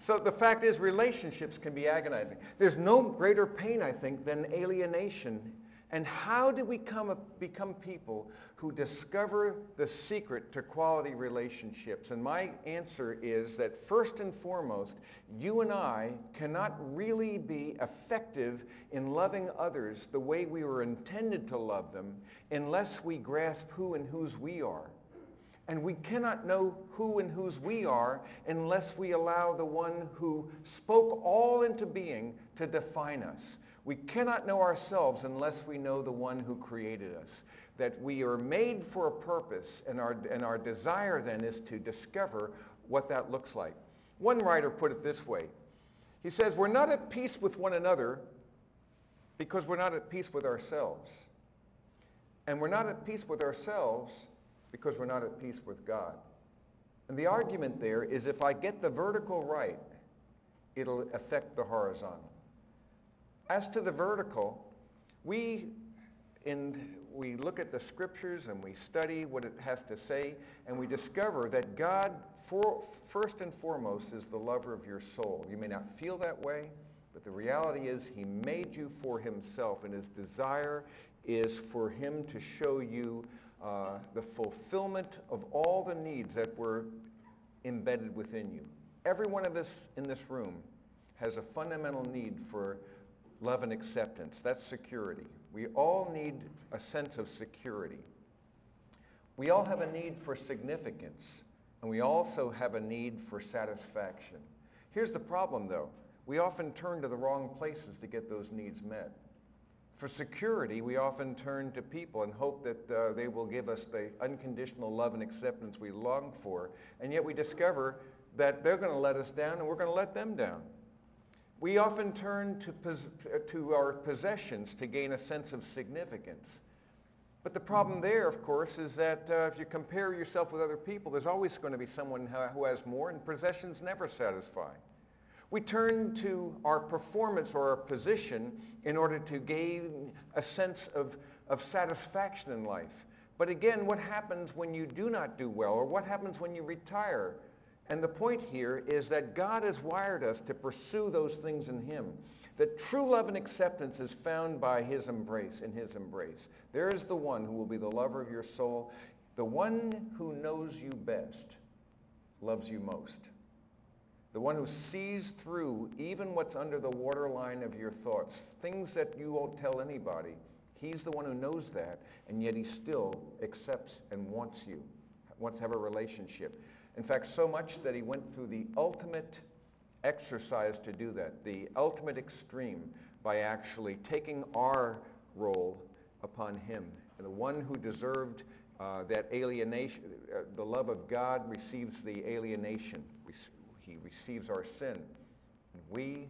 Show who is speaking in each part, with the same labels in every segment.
Speaker 1: So the fact is, relationships can be agonizing. There's no greater pain, I think, than alienation. And how do we become people who discover the secret to quality relationships? And my answer is that first and foremost, you and I cannot really be effective in loving others the way we were intended to love them unless we grasp who and whose we are. And we cannot know who and whose we are unless we allow the one who spoke all into being to define us. We cannot know ourselves unless we know the one who created us. That we are made for a purpose, and our desire then is to discover what that looks like. One writer put it this way. He says, we're not at peace with one another because we're not at peace with ourselves. And we're not at peace with ourselves because we're not at peace with God. And the argument there is if I get the vertical right, it'll affect the horizontal. As to the vertical, we look at the scriptures and we study what it has to say, and we discover that God, first and foremost, is the lover of your soul. You may not feel that way, but the reality is he made you for himself, and his desire is for him to show you the fulfillment of all the needs that were embedded within you. Every one of us in this room has a fundamental need for love and acceptance. That's security. We all need a sense of security. We all have a need for significance, and we also have a need for satisfaction. Here's the problem, though. We often turn to the wrong places to get those needs met. For security, we often turn to people and hope that they will give us the unconditional love and acceptance we long for, and yet we discover that they're going to let us down and we're going to let them down. We often turn to our possessions to gain a sense of significance. But the problem there, of course, is that if you compare yourself with other people, there's always going to be someone who has more, and possessions never satisfy. We turn to our performance or our position in order to gain a sense of satisfaction in life. But again, what happens when you do not do well, or what happens when you retire? And the point here is that God has wired us to pursue those things in him. That true love and acceptance is found by his embrace, in his embrace. There is the one who will be the lover of your soul. The one who knows you best loves you most. The one who sees through even what's under the waterline of your thoughts, things that you won't tell anybody. He's the one who knows that, and yet he still accepts and wants you, wants to have a relationship. In fact, so much that he went through the ultimate exercise to do that, the ultimate extreme, by actually taking our role upon him. And the one who deserved that alienation, the love of God, receives the alienation. He receives our sin. And we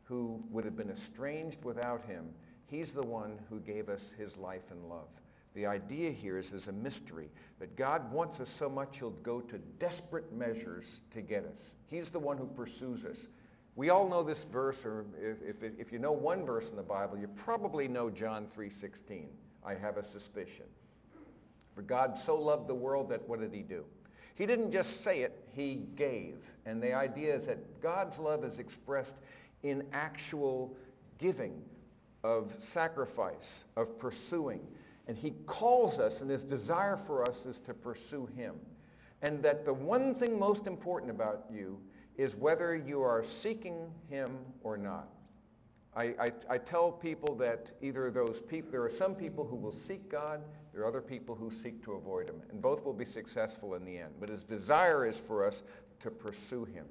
Speaker 1: who would have been estranged without him, he's the one who gave us his life and love. The idea here is there's a mystery, that God wants us so much he'll go to desperate measures to get us. He's the one who pursues us. We all know this verse, or if you know one verse in the Bible, you probably know John 3:16. I have a suspicion. For God so loved the world that what did he do? He didn't just say it, he gave. And the idea is that God's love is expressed in actual giving, of sacrifice, of pursuing. And he calls us, and his desire for us is to pursue him. And that the one thing most important about you is whether you are seeking him or not. I tell people that either those people, there are some people who will seek God, there are other people who seek to avoid him, and both will be successful in the end. But his desire is for us to pursue him.